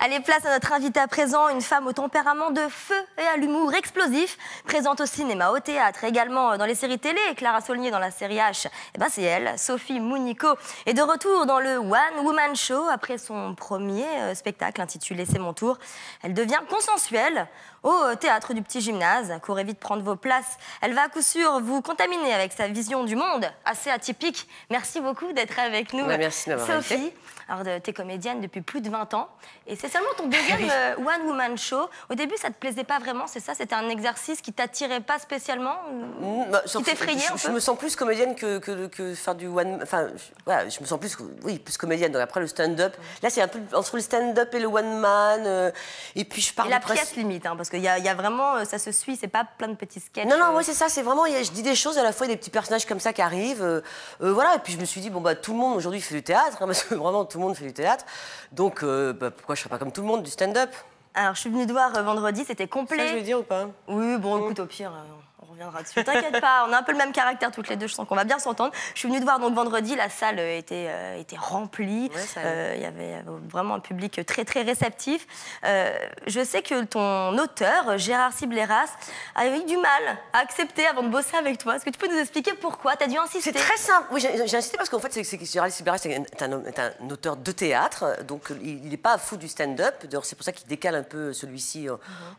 Allez, place à notre invitée à présent, une femme au tempérament de feu et à l'humour explosif, présente au cinéma, au théâtre, également dans les séries télé. Clara Saulnier dans la série H, eh ben c'est elle, Sophie Mounico, est de retour dans le One Woman Show après son premier spectacle intitulé C'est mon tour. Elle devient consensuelle au théâtre du Petit Gymnase. Courez vite prendre vos places. Elle va à coup sûr vous contaminer avec sa vision du monde assez atypique. Merci beaucoup d'être avec nous. Merci de m'avoir invitée. Sophie, alors tu es comédienne depuis plus de 20 ans et c'est seulement ton deuxième One Woman Show. Au début, ça te plaisait pas vraiment, c'est ça? C'était un exercice qui t'attirait pas spécialement? Qui t'effrayait un peu? Je me sens plus comédienne que faire du one... Enfin, voilà, je me sens plus, oui, plus comédienne. Donc après, le stand-up, là, c'est un peu entre le stand-up et le one-man. Et puis, je parle et la pièce limite, hein, parce qu'il y a vraiment, ça se suit, c'est pas plein de petits sketchs. Non, non, ouais, c'est ça, c'est vraiment, je dis des choses, à la fois, il y a des petits personnages comme ça qui arrivent. Voilà, et puis je me suis dit, bon, bah, tout le monde aujourd'hui fait du théâtre, hein, parce que vraiment, tout le monde fait du théâtre. Donc, bah, pourquoi je serais pas comme tout le monde, du stand-up? Alors, je suis venue te voir vendredi, c'était complet. Ça, je vais dire ou pas? Oui, bon, écoute, au pire, on reviendra dessus. T'inquiète pas, on a un peu le même caractère toutes les deux, je sens qu'on va bien s'entendre. Je suis venue te voir donc vendredi, la salle était remplie. Ouais, il y avait vraiment un public très, très réceptif. Je sais que ton auteur, Gérard Sibleras, a eu du mal à accepter avant de bosser avec toi. Est-ce que tu peux nous expliquer pourquoi? T'as dû insister? C'est très simple. Oui, j'ai insisté parce qu'en fait, Gérard Sibleras est un auteur de théâtre, donc il n'est pas fou du stand-up. D'ailleurs, c'est pour ça qu'il décale un peu celui-ci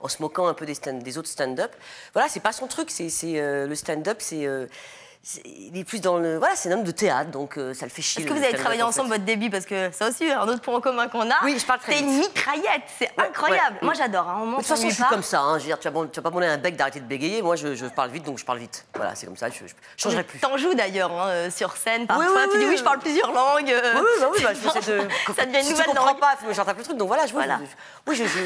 en se moquant un peu des autres stand-up. Voilà, c'est pas son truc. Le stand-up, il est plus dans le... Voilà, c'est un homme de théâtre, donc ça le fait chier. Est-ce que vous avez travaillé ensemble votre début? Parce que ça aussi, un autre point en commun qu'on a. Oui, je parle très vite. T'es une mitraillette, c'est incroyable. Ouais. Moi, j'adore. Hein. De toute façon, je suis comme ça. Hein. Je veux dire, tu vas pas demander à un bec d'arrêter de bégayer. Moi, je parle vite, donc je parle vite. Voilà, c'est comme ça, je changerai plus. T'en joues d'ailleurs hein, sur scène, parfois. Tu dis oui, je parle plusieurs langues. Oui, bah, ça devient une nouvelle langue. Je comprends pas, il faut que j'entende le truc, donc voilà, je joue. Oui, je joue.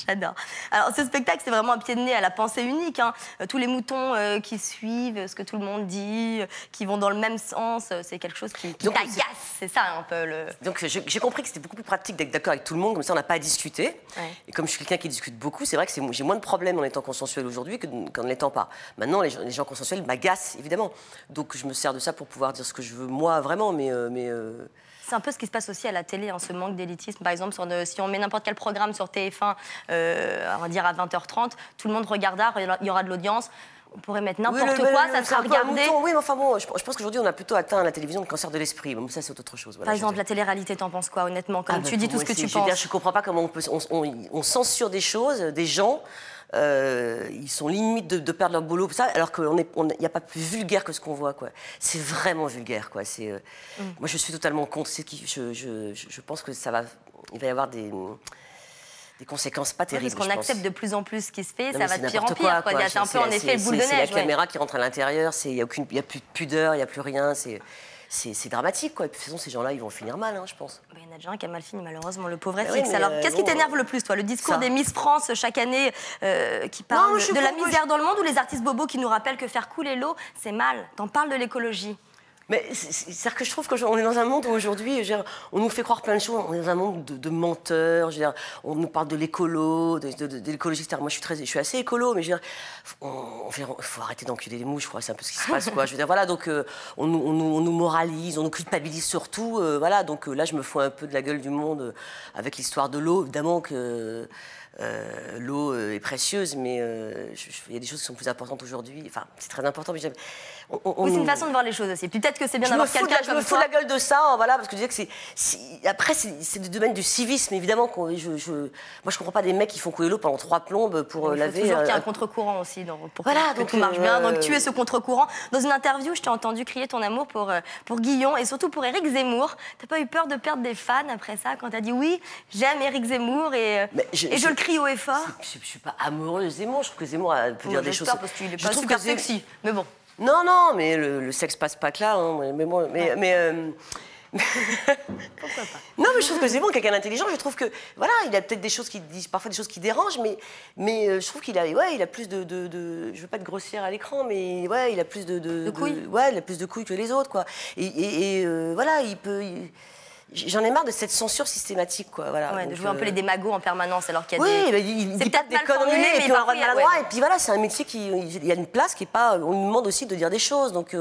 J'adore. Alors, ce spectacle, c'est vraiment un pied de nez à la pensée unique. Hein. Tous les moutons qui suivent ce que tout le monde dit, qui vont dans le même sens, c'est quelque chose qui t'agace. C'est ça un peu le... Donc j'ai compris que c'était beaucoup plus pratique d'être d'accord avec tout le monde, comme ça on n'a pas à discuter. Ouais. Et comme je suis quelqu'un qui discute beaucoup, c'est vrai que j'ai moins de problèmes en étant consensuel aujourd'hui qu'en ne l'étant pas. Maintenant, les gens consensuels m'agacent, évidemment. Donc je me sers de ça pour pouvoir dire ce que je veux, moi, vraiment, C'est un peu ce qui se passe aussi à la télé, hein, ce manque d'élitisme. Par exemple, si on met n'importe quel programme sur TF1, on va dire à 20h30, tout le monde regardera, il y aura de l'audience. On pourrait mettre n'importe quoi, ça sera regardé. Oui, mais enfin bon, je pense qu'aujourd'hui, on a plutôt atteint à la télévision le cancer de l'esprit. Bon, ça, c'est autre chose. Voilà, par exemple, la télé-réalité, t'en penses quoi, honnêtement? Comme tu dis tout ce que tu penses. Je comprends pas comment on censure des choses, des gens. Ils sont limite de perdre leur boulot, ça, alors qu'il n'y a pas plus vulgaire que ce qu'on voit, quoi. C'est vraiment vulgaire, quoi. Moi, je suis totalement contre. Je pense que il va y avoir des conséquences pas terribles. Parce qu'on accepte de plus en plus ce qui se fait, ça va de pire en pire. C'est un peu en effet le boule de neige. C'est la caméra qui rentre à l'intérieur, il n'y a plus de pudeur, il n'y a plus rien. C'est dramatique, quoi. Et puis, de toute façon, ces gens-là, ils vont finir mal, hein, je pense. Il y en a déjà un qui a mal fini, malheureusement, le pauvre FX. Alors, qu'est-ce qui t'énerve le plus, toi? Le discours des Miss France chaque année qui parle de la misère dans le monde, ou les artistes bobos qui nous rappellent que faire couler l'eau, c'est mal? T'en parles de l'écologie. Mais c'est-à-dire que je trouve qu'on est dans un monde où aujourd'hui, on nous fait croire plein de choses. On est dans un monde de menteurs. On nous parle de l'écolo, de l'écologie. Moi, je suis assez écolo, mais il faut arrêter d'enculer les mouches. Je crois, c'est un peu ce qui se passe, quoi. Voilà, donc on nous moralise, on nous culpabilise surtout. Voilà, donc là, je me fous un peu de la gueule du monde avec l'histoire de l'eau. Évidemment que l'eau est précieuse, mais il y a des choses qui sont plus importantes aujourd'hui. Enfin, c'est très important, mais oui, c'est une façon de voir les choses aussi. Peut-être que c'est bien d'avoir quelqu'un comme toi. Je me fous la gueule de ça, voilà, parce que je disais que après, c'est le domaine du civisme, évidemment. Moi, je comprends pas des mecs qui font couler l'eau pendant 3 plombes pour laver. Il faut toujours qu'il y ait un contre-courant aussi pour que tout marche bien. Donc, tu es ce contre-courant. Dans une interview, je t'ai entendu crier ton amour pour Guillon et surtout pour Éric Zemmour. T'as pas eu peur de perdre des fans après ça, quand t'as dit oui, j'aime Éric Zemmour et je le crie haut et fort? Je suis pas amoureuse de Zemmour. Je trouve que Zemmour peut dire des choses. Parce qu'il est pas super sexy, mais bon. Non, mais le sexe passe pas que là. Hein, pourquoi pas? Non, mais je trouve que Zemmour est quelqu'un d'intelligent. Je trouve que voilà, il a peut-être des choses qui disent, parfois des choses qui dérangent, mais je trouve qu'il a, il a plus je veux pas être grossière à l'écran, mais ouais, il a plus de couilles. Ouais, il a plus de couilles que les autres, quoi. Voilà, j'en ai marre de cette censure systématique, quoi. Voilà. Ouais, de jouer un peu les démagos en permanence, alors qu'il y a il dit peut-être des conneries, et puis on aura de maladroit. Et puis voilà, c'est un métier il y a une place qui est pas. On nous demande aussi de dire des choses, donc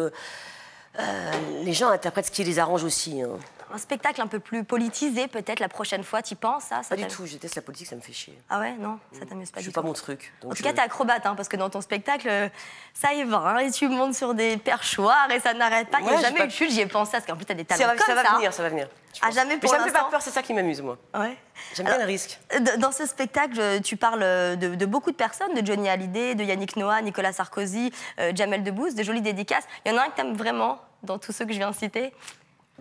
les gens interprètent ce qui les arrange aussi. Hein. un spectacle un peu plus politisé, peut-être, la prochaine fois, t'y penses, ça Pas du tout, je déteste la politique, ça me fait chier. Ah ouais, non, ça t'amuse pas du tout. Je suis pas mon truc. En tout cas, t'es acrobate, hein, parce que dans ton spectacle, ça y va, hein, et tu montes sur des perchoirs et ça n'arrête pas. Il n'y a jamais eu de chute, j'y ai pensé, parce qu'en plus, t'as des talents comme ça. Ça va venir. Ah, jamais pour l'instant. Mais ça me fait pas l'instant. peur, c'est ça qui m'amuse, moi. Ouais. J'aime bien le risque. Dans ce spectacle, tu parles de beaucoup de personnes, de Johnny Hallyday, de Yannick Noah, Nicolas Sarkozy, Jamel Debbouze, de jolies dédicaces. Il y en a un que t'aimes vraiment dans tous ceux que je viens de citer?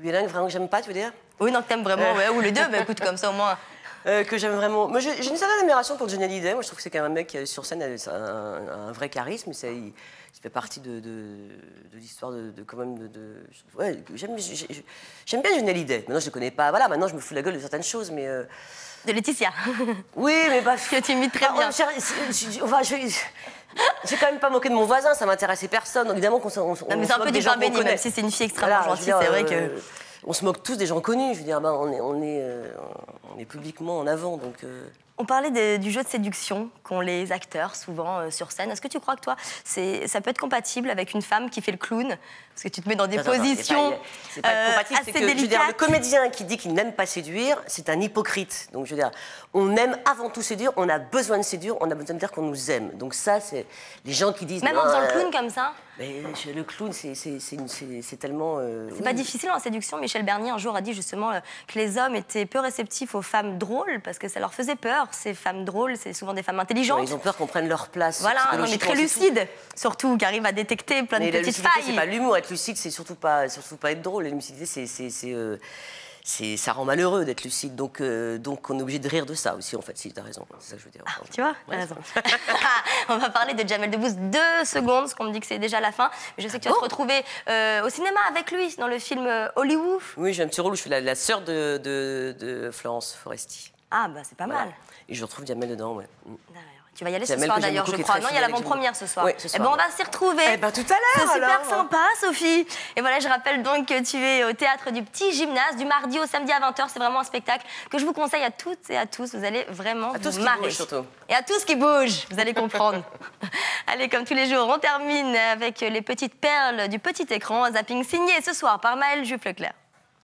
Il y en a un vraiment que j'aime pas, tu veux dire? Oui, non, que t'aimes vraiment, ouais, ou les deux, bah écoute, comme ça au moins. Que j'aime vraiment. Moi, j'ai une certaine admiration pour Johnny Hallyday. Moi, je trouve que c'est quand même un mec qui, sur scène, a un vrai charisme. Il fait partie de l'histoire quand même ouais, j'aime bien Johnny Hallyday. Maintenant, je le connais pas. Voilà, maintenant, je me fous la gueule de certaines choses, mais. De Laetitia. Oui, mais bah. Que tu imites très bien. Enfin, j'ai quand même pas moqué de mon voisin, ça m'intéressait personne. Donc, évidemment qu'on Non, mais c'est un peu du pain béni, même si c'est une fille extrêmement gentille, c'est vrai que. On se moque tous des gens connus. Je veux dire, ben, on est publiquement en avant, donc. On parlait du jeu de séduction qu'ont les acteurs souvent sur scène. Est-ce que tu crois que toi, ça peut être compatible avec une femme qui fait le clown? Parce que tu te mets dans des positions c'est pas compatible, assez c'est que, délicates. Je veux dire, le comédien qui dit qu'il n'aime pas séduire, c'est un hypocrite. Donc, je veux dire, on aime avant tout séduire, on a besoin de séduire, on a besoin de dire qu'on nous aime. Donc ça, c'est les gens qui disent... Même en faisant le clown comme ça? Mais le clown, c'est tellement... C'est pas difficile en séduction. Michel Bernier, un jour, a dit justement que les hommes étaient peu réceptifs aux femmes drôles parce que ça leur faisait peur. Ces femmes drôles, c'est souvent des femmes intelligentes. Ils ont peur qu'on prenne leur place. Voilà, non, mais très lucides, surtout, qui arrivent à détecter plein de petites failles. C'est pas l'humour. Être lucide, c'est surtout pas être drôle. La lucidité, ça rend malheureux d'être lucide. Donc, on est obligé de rire de ça aussi, en fait, si t'as raison. C'est ça que je veux dire. Ah, tu vois, t'as raison. On va parler de Jamel Debbouze 2 secondes, parce qu'on me dit que c'est déjà la fin. Mais je sais que tu vas te retrouver au cinéma avec lui, dans le film Hollywood. Oui, j'ai un petit rôle où je fais la sœur de Florence Foresti. Ah, bah c'est pas mal. Et je retrouve Jamel dedans, ouais. Tu vas y aller ce soir d'ailleurs, je crois. Non, il y a l'avant-première ce soir. Oui, ce soir. Eh ben, on va s'y retrouver. Eh ben, tout à l'heure, c'est super sympa, Sophie. Et voilà, je rappelle donc que tu es au théâtre du Petit Gymnase, du mardi au samedi à 20h. C'est vraiment un spectacle que je vous conseille à toutes et à tous. Vous allez vraiment vous marrer. Et à tous qui bougent, vous allez comprendre. Allez, comme tous les jours, on termine avec les petites perles du petit écran. Zapping signé ce soir par Maëlle Juffleclerc.